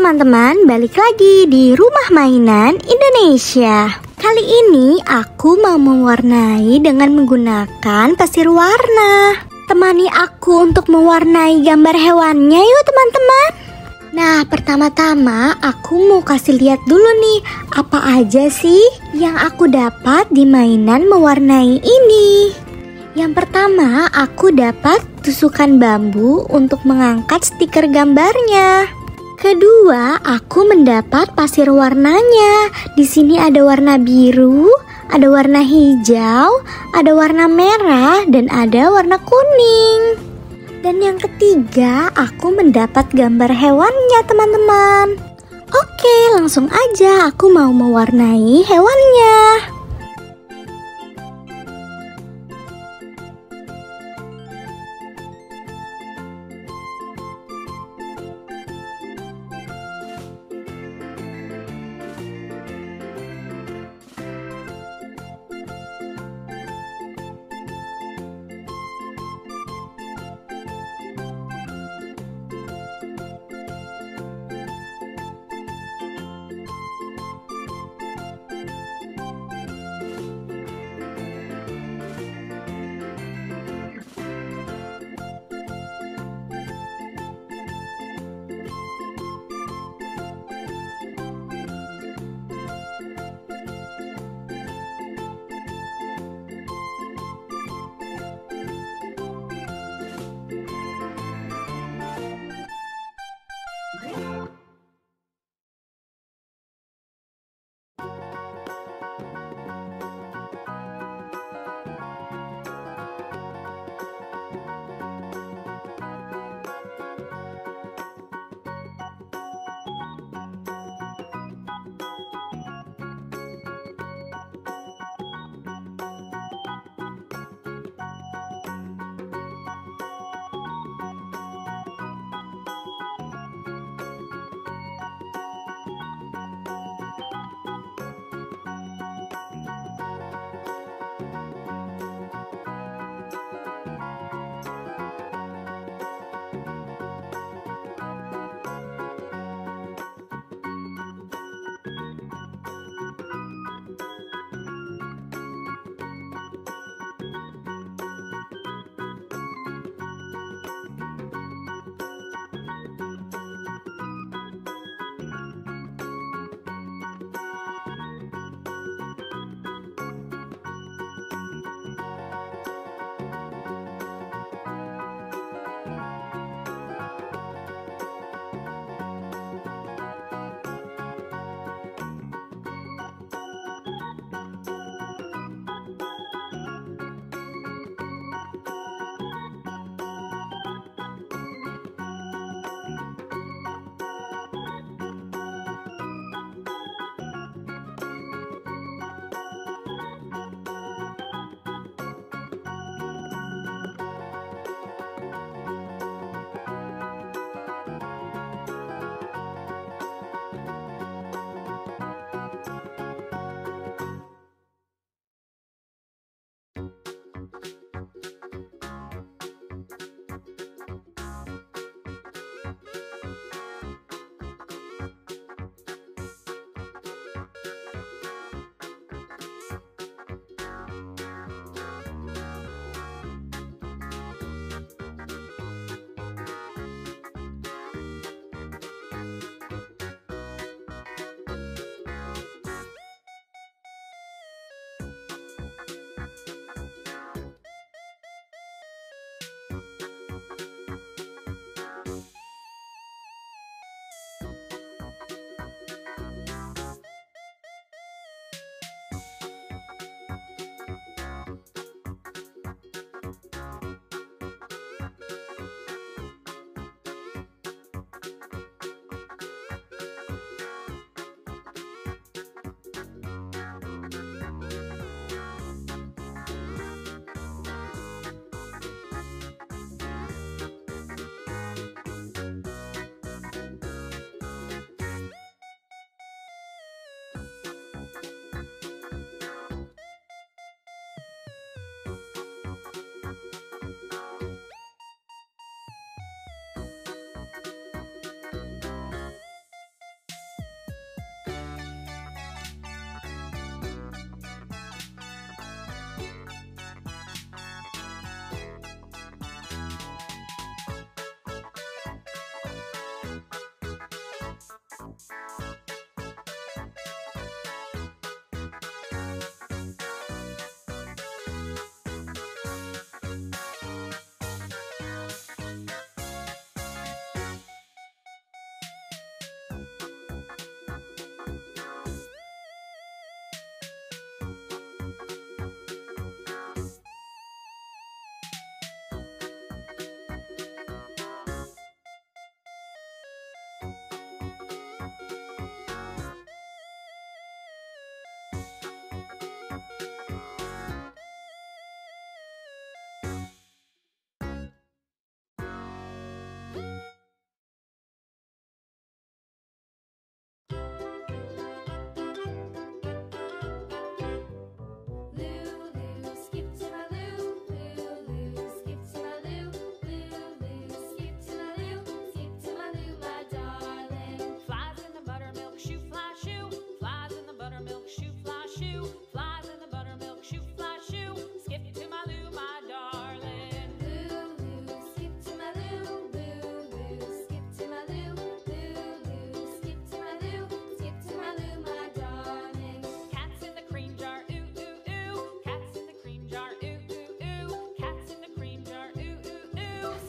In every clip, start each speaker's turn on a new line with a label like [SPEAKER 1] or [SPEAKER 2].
[SPEAKER 1] teman-teman, balik lagi di Rumah Mainan Indonesia. Kali ini aku mau mewarnai dengan menggunakan pasir warna. Temani aku untuk mewarnai gambar hewannya yuk teman-teman. Nah, pertama-tama aku mau kasih lihat dulu nih, apa aja sih yang aku dapat di mainan mewarnai ini. Yang pertama, aku dapat tusukan bambu untuk mengangkat stiker gambarnya. Kedua, aku mendapat pasir warnanya. Di sini ada warna biru, ada warna hijau, ada warna merah, dan ada warna kuning. Dan yang ketiga, aku mendapat gambar hewannya teman-teman. Oke, langsung aja aku mau mewarnai hewannya.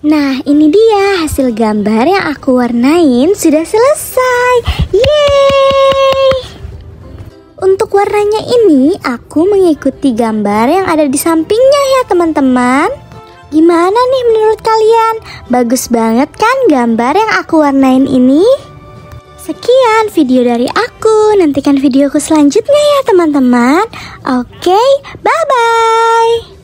[SPEAKER 1] Nah, ini dia hasil gambar yang aku warnain sudah selesai. Yeay! Untuk warnanya ini aku mengikuti gambar yang ada di sampingnya ya teman-teman. Gimana nih menurut kalian? Bagus banget kan gambar yang aku warnain ini? Sekian video dari aku. Nantikan videoku selanjutnya ya teman-teman. Oke, bye-bye.